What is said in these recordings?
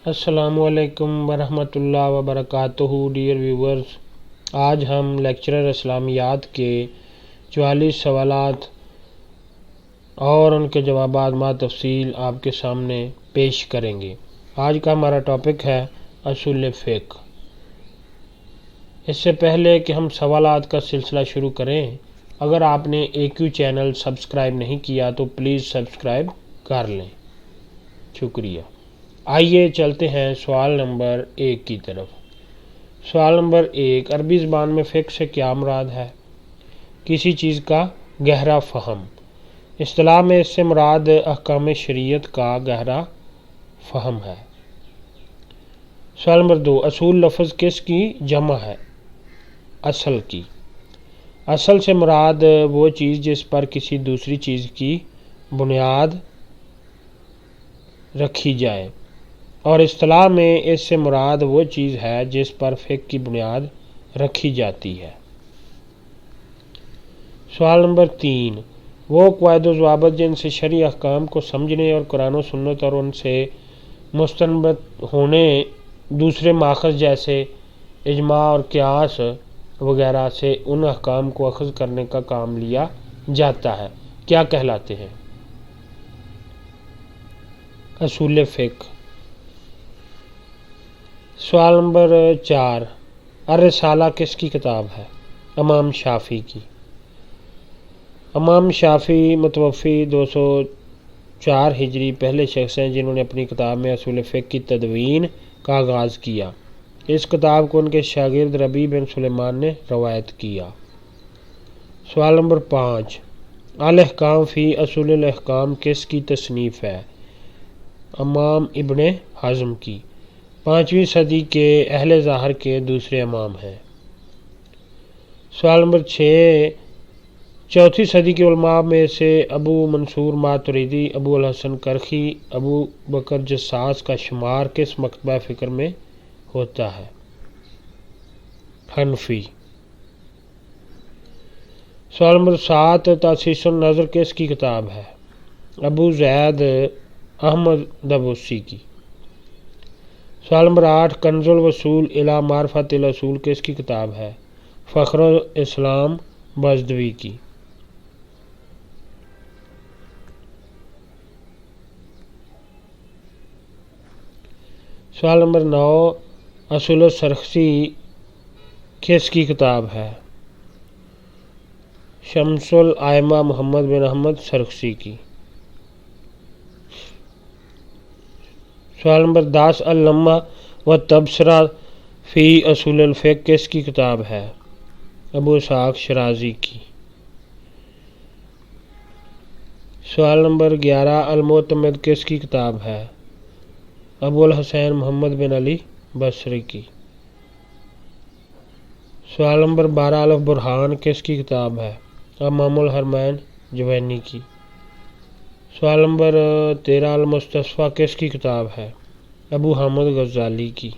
السلام علیکم ورحمۃ اللہ وبرکاتہ ڈیئر ویورز، آج ہم لیکچرر اسلامیات کے 44 سوالات اور ان کے جوابات تفصیل آپ کے سامنے پیش کریں گے۔ آج کا ہمارا ٹاپک ہے اصول فقہ۔ اس سے پہلے کہ ہم سوالات کا سلسلہ شروع کریں، اگر آپ نے AQ چینل سبسکرائب نہیں کیا تو پلیز سبسکرائب کر لیں، شکریہ۔ آئیے چلتے ہیں سوال نمبر 1 کی طرف۔ سوال نمبر 1، عربی زبان میں فقہ سے کیا مراد ہے؟ کسی چیز کا گہرا فہم۔ اصطلاح میں اس سے مراد احکام شریعت کا گہرا فہم ہے۔ سوال نمبر 2، اصول لفظ کس کی جمع ہے؟ اصل کی۔ اصل سے مراد وہ چیز جس پر کسی دوسری چیز کی بنیاد رکھی جائے، اور اصطلاح میں اس سے مراد وہ چیز ہے جس پر فقہ کی بنیاد رکھی جاتی ہے۔ سوال نمبر 3، وہ قواعد و ضوابط جن سے شرعی احکام کو سمجھنے اور قرآن و سنت اور ان سے مستنبط ہونے دوسرے ماخذ جیسے اجماع اور قیاس وغیرہ سے ان احکام کو اخذ کرنے کا کام لیا جاتا ہے، کیا کہلاتے ہیں؟ اصول فقہ۔ سوال نمبر 4، الرسالہ کس کی کتاب ہے؟ امام شافعی کی۔ امام شافعی متوفی 204 ہجری پہلے شخص ہیں جنہوں نے اپنی کتاب میں اصول فقہ کی تدوین کا آغاز کیا۔ اس کتاب کو ان کے شاگرد ربیع بن سلیمان نے روایت کیا۔ سوال نمبر 5، الاحکام فی اصول الاحکام کس کی تصنیف ہے؟ امام ابن حزم کی۔ 5ویں صدی کے اہل ظاہر کے دوسرے امام ہیں۔ سوال نمبر 6، چوتھی صدی کے علماء میں سے ابو منصور ماتریدی، ابو الحسن کرخی، ابو بکر جساس کا شمار کس مکتبہ فکر میں ہوتا ہے؟ حنفی۔ سوال نمبر 7، تاسیس النظر کس کی کتاب ہے؟ ابو زید احمد دبوسی کی۔ سوال نمبر 8، کنز الوصول الی معرفت الاصول کس کی کتاب ہے؟ فخر الاسلام بزدوی کی۔ سوال نمبر 9، اصول السرخسی کس کی کتاب ہے؟ شمس الائمہ محمد بن احمد سرخسی کی۔ سوال نمبر 10، اللمہ و تبصرہ فی اصول الفقہ کس کی کتاب ہے؟ ابو اسحاق شرازی کی۔ سوال نمبر 11، المعتمد کس کی کتاب ہے؟ ابو الحسین محمد بن علی بصری کی۔ سوال نمبر 12، الف برہان کس کی کتاب ہے؟ امام الحرمین جوینی کی۔ سوال نمبر 13، المستصفیٰ کس کی کتاب ہے؟ ابو حامد غزالی کی۔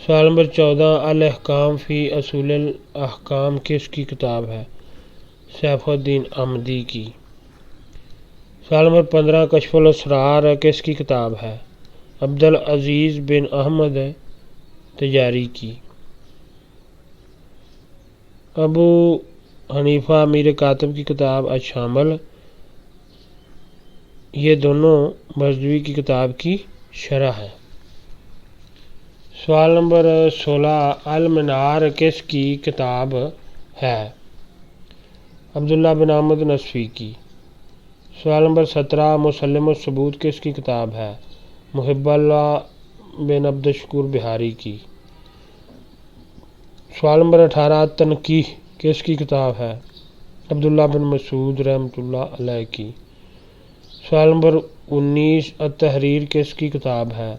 سوال نمبر 14، الاحکام فی اصول الاحکام کس کی کتاب ہے؟ سیف الدین احمدی کی۔ سوال نمبر 15، کشف الاسرار کس کی کتاب ہے؟ عبدالعزیز بن احمد تجاری کی۔ ابو حنیفہ امیر کاتب کی کتاب الشامل، یہ دونوں بزدوی کی کتاب کی شرح ہے۔ سوال نمبر 16، المنار کس کی کتاب ہے؟ عبداللہ بن احمد نصفی کی۔ سوال نمبر 17، مسلم الثبوت کس کی کتاب ہے؟ محب اللہ بن عبد الشکور بہاری کی۔ سوال نمبر 18، تنقیح کس کی کتاب ہے؟ عبداللہ بن مسعود رحمۃ اللہ علیہ کی۔ سوال نمبر 19، التحریر کس کی کتاب ہے؟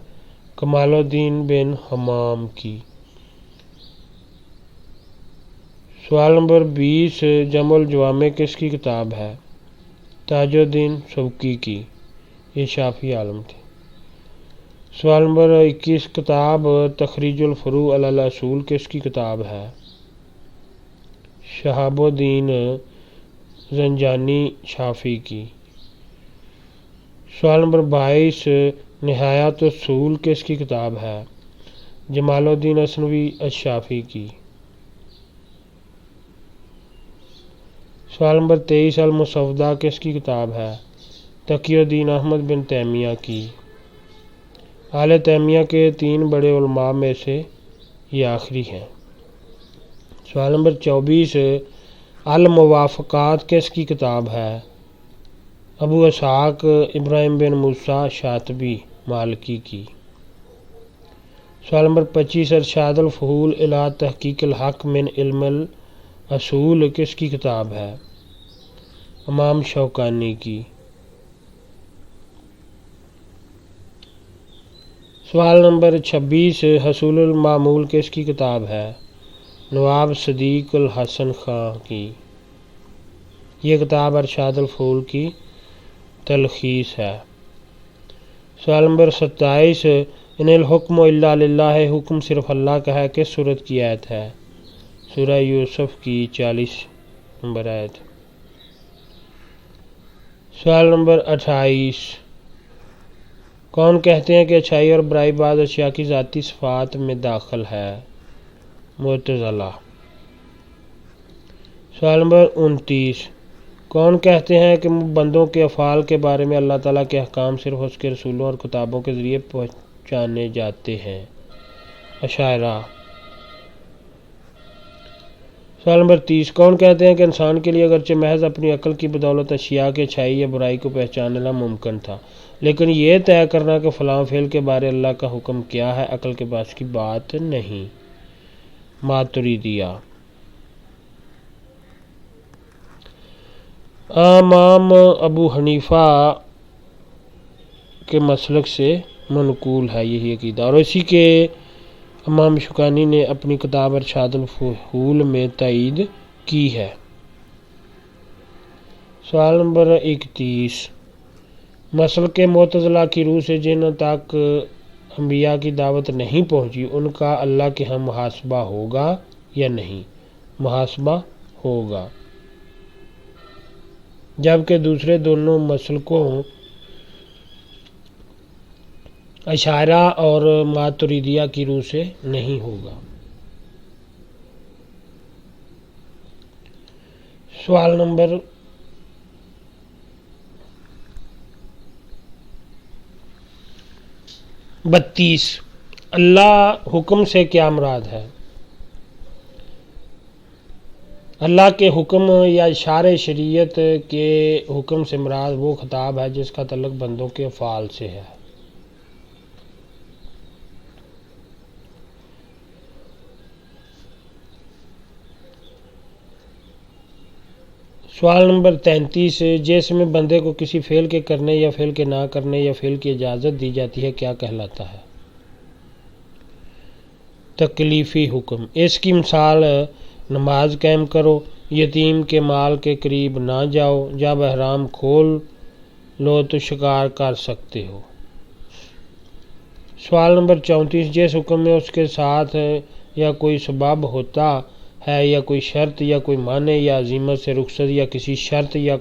کمال الدین بن حمام کی۔ سوال نمبر 20، جمع الجوامع کس کی کتاب ہے؟ تاج الدین سبکی کی، یہ شافعی عالم تھے۔ سوال نمبر 21، کتاب تخریج الفروع علی الاصول کس کی کتاب ہے؟ شہاب الدین زنجانی شافعی کی۔ سوال نمبر 22، نہایت الصول کس کی کتاب ہے؟ جمال الدین اثنوی الشافعی کی۔ سوال نمبر 23 المسودہ کس کی کتاب ہے؟ تقی الدین احمد بن تیمیہ کی۔ اہل تیمیہ کے 3 بڑے علماء میں سے یہ آخری ہیں۔ سوال نمبر 24 الموافقات کس کی کتاب ہے؟ ابو اسحاق ابراہیم بن موسیٰ شاطبی مالکی کی۔ سوال نمبر 25 ارشاد الفحول الی تحقیق الحق من علم الاصول کس کی کتاب ہے؟ امام شوکانی کی۔ سوال نمبر 26 حصول المعمول کس کی کتاب ہے؟ نواب صدیق الحسن خان کی۔ یہ کتاب ارشاد الفحول کی تلخیص ہے۔ سوال نمبر 27 ان الحکم الا للہ حکم صرف اللہ کا ہے کس سورت کی آیت ہے؟ سورہ یوسف کی 40 نمبر آیت۔ سوال نمبر 28 کون کہتے ہیں کہ اچھائی اور برائی بعض اشیاء کی ذاتی صفات میں داخل ہے؟ معتزلہ۔ سوال نمبر 29 کون کہتے ہیں کہ بندوں کے افعال کے بارے میں اللہ تعالیٰ کے احکام صرف اس کے رسولوں اور کتابوں کے ذریعے پہنچانے جاتے ہیں؟ اشاعرہ۔ سوال نمبر 30 کون کہتے ہیں کہ انسان کے لیے اگرچہ محض اپنی عقل کی بدولت اشیاء کے اچھائی یا برائی کو پہچاننا ممکن تھا، لیکن یہ طے کرنا کہ فلاں فعل کے بارے اللہ کا حکم کیا ہے عقل کے پاس کی بات نہیں؟ ماتریدیہ۔ امام ابو حنیفہ کے مسلک سے منقول ہے یہی عقیدہ، اور اسی کے امام شوکانی نے اپنی کتاب ارشاد الفحول میں تائید کی ہے۔ سوال نمبر 31 مسلک معتزلہ کی روح سے جن تک انبیاء کی دعوت نہیں پہنچی ان کا اللہ کے ہاں محاسبہ ہوگا یا نہیں؟ محاسبہ ہوگا، جبکہ دوسرے دونوں مسلکوں اشاعرہ اور ماتریدیہ کی روح سے نہیں ہوگا۔ سوال نمبر 32 اللہ حکم سے کیا مراد ہے؟ اللہ کے حکم یا اشارہ شریعت کے حکم سے مراد وہ خطاب ہے جس کا تعلق بندوں کے افعال سے ہے۔ سوال نمبر 33 جس میں بندے کو کسی فعل کے کرنے یا فعل کے نہ کرنے یا فعل کی اجازت دی جاتی ہے کیا کہلاتا ہے؟ تکلیفی حکم۔ اس کی مثال نماز قائم کرو، یتیم کے مال کے قریب نہ جاؤ، جب احرام کھول لو تو شکار کر سکتے ہو۔ سوال نمبر 34 جس حکم میں اس کے ساتھ یا کوئی سبب ہوتا ہے یا کوئی شرط یا کوئی معنی یا عزیمت سے رخصت یا کسی شرط یا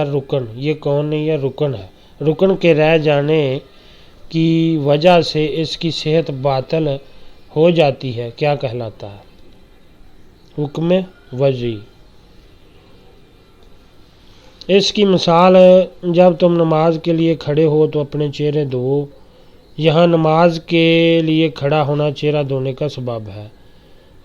رکن، یہ کون نہیں ہے؟ رکن ہے۔ رکن کے رہ جانے کی وجہ سے اس کی صحت باطل ہو جاتی ہے کیا کہلاتا ہے؟ حکم وضعی۔ اس کی مثال جب تم نماز کے لیے کھڑے ہو تو اپنے چہرے دھو، یہاں نماز کے لیے کھڑا ہونا چہرہ دھونے کا سبب ہے۔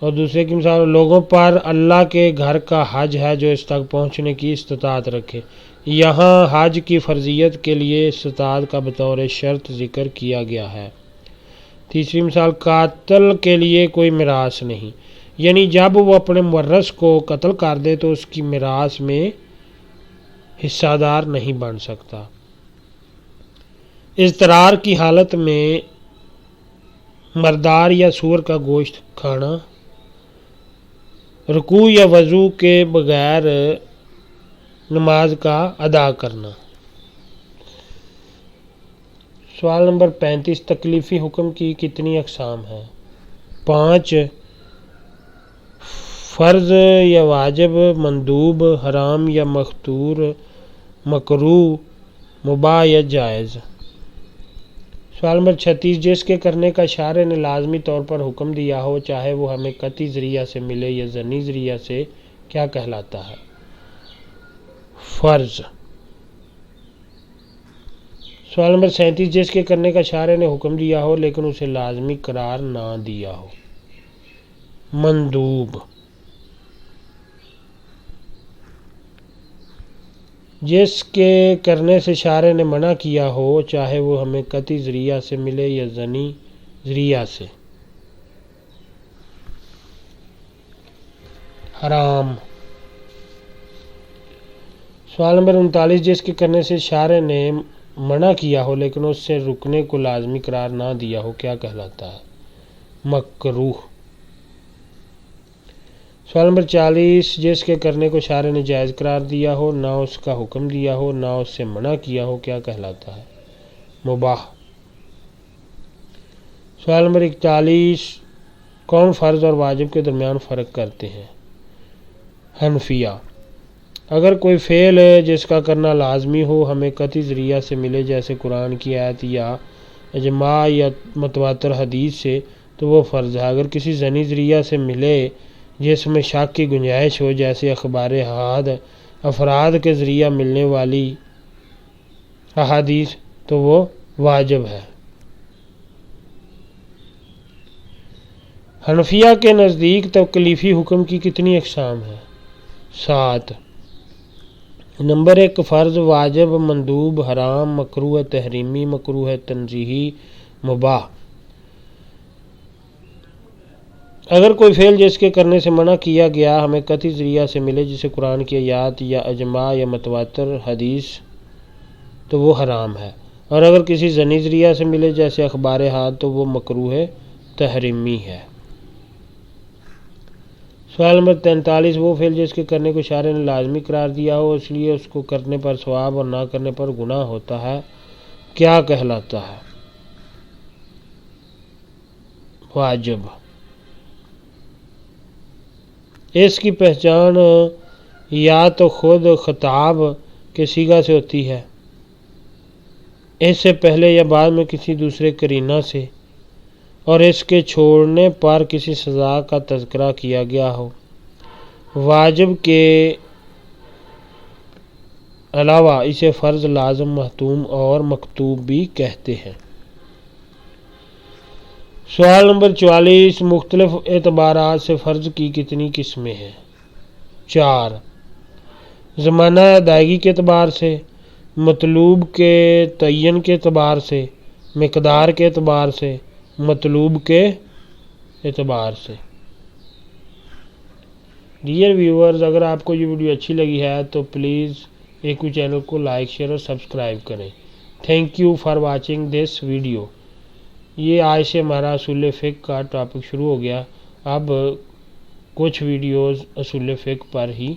اور دوسرے کی مثال لوگوں پر اللہ کے گھر کا حج ہے جو اس تک پہنچنے کی استطاعت رکھے، یہاں حج کی فرضیت کے لیے استطاعت کا بطور شرط ذکر کیا گیا ہے۔ تیسری مثال قاتل کے لیے کوئی میراث نہیں، یعنی جب وہ اپنے مورث کو قتل کر دے تو اس کی میراث میں حصہ دار نہیں بن سکتا۔ اضطرار کی حالت میں مردار یا سور کا گوشت کھانا، رکوع یا وضو کے بغیر نماز کا ادا کرنا۔ سوال نمبر 35 تکلیفی حکم کی کتنی اقسام ہیں؟ 5 فرض یا واجب، مندوب، حرام یا مختور، مکروہ، مباح یا جائز۔ سوال نمبر 36 جس کے کرنے کا شارع نے لازمی طور پر حکم دیا ہو چاہے وہ ہمیں قطعی ذریعہ سے ملے یا ظنی ذریعہ سے، کیا کہلاتا ہے؟ فرض۔ سوال نمبر 37 جس کے کرنے کا شارع نے حکم دیا ہو لیکن اسے لازمی قرار نہ دیا ہو، مندوب۔ جس کے کرنے سے شارع نے منع کیا ہو چاہے وہ ہمیں قطعی ذریعہ سے ملے یا ظنی ذریعہ سے، حرام۔ سوال نمبر 39 جس کے کرنے سے شارع نے منع کیا ہو لیکن اس سے رکنے کو لازمی قرار نہ دیا ہو، کیا کہلاتا ہے؟ مکروہ۔ سوال نمبر 40 جس کے کرنے کو شارع نے جائز قرار دیا ہو، نہ اس کا حکم دیا ہو نہ اس سے منع کیا ہو، کیا کہلاتا ہے؟ مباح۔ سوال نمبر 41 کون فرض اور واجب کے درمیان فرق کرتے ہیں؟ حنفیہ۔ اگر کوئی فعل ہے جس کا کرنا لازمی ہو ہمیں قطعی ذریعہ سے ملے جیسے قرآن کی آیت یا اجماع یا متواتر حدیث سے تو وہ فرض ہے۔ اگر کسی ظنی ذریعہ سے ملے جس میں شک کی گنجائش ہو جیسے اخبار احاد، افراد کے ذریعہ ملنے والی احادیث تو وہ واجب ہے۔ حنفیہ کے نزدیک تکلیفی حکم کی کتنی اقسام ہیں؟ 7۔ نمبر 1 فرض، واجب، مندوب، حرام، مکروہ تحریمی، مکروہ تنزیہی، مباح۔ اگر کوئی فعل جس کے کرنے سے منع کیا گیا ہمیں قطعی ذریعہ سے ملے جسے قرآن کی آیات یا اجماع یا متواتر حدیث تو وہ حرام ہے، اور اگر کسی ظنی ذریعہ سے ملے جیسے اخبار احاد تو وہ مکروہ تحریمی ہے۔ سوال نمبر 43 وہ فعل جس کے کرنے کو شارع نے لازمی قرار دیا ہو اس لیے اس کو کرنے پر ثواب اور نہ کرنے پر گناہ ہوتا ہے، کیا کہلاتا ہے؟ واجب۔ اس کی پہچان یا تو خود خطاب کے صیغہ سے ہوتی ہے، اس سے پہلے یا بعد میں کسی دوسرے قرینہ سے، اور اس کے چھوڑنے پر کسی سزا کا تذکرہ کیا گیا ہو۔ واجب کے علاوہ اسے فرض، لازم، محتوم اور مکتوب بھی کہتے ہیں۔ سوال نمبر 44 مختلف اعتبارات سے فرض کی کتنی قسمیں ہیں؟ 4۔ زمانہ ادائیگی کے اعتبار سے، مطلوب کے تعین کے اعتبار سے، مقدار کے اعتبار سے، مطلوب کے اعتبار سے۔ ڈیئر ویورز، اگر آپ کو یہ ویڈیو اچھی لگی ہے تو پلیز ایکو چینل کو لائک، شیئر اور سبسکرائب کریں۔ Thank you for watching this video. یہ آج سے ہمارا اصول فقہ کا ٹاپک شروع ہو گیا، اب کچھ ویڈیوز اصول فقہ پر ہی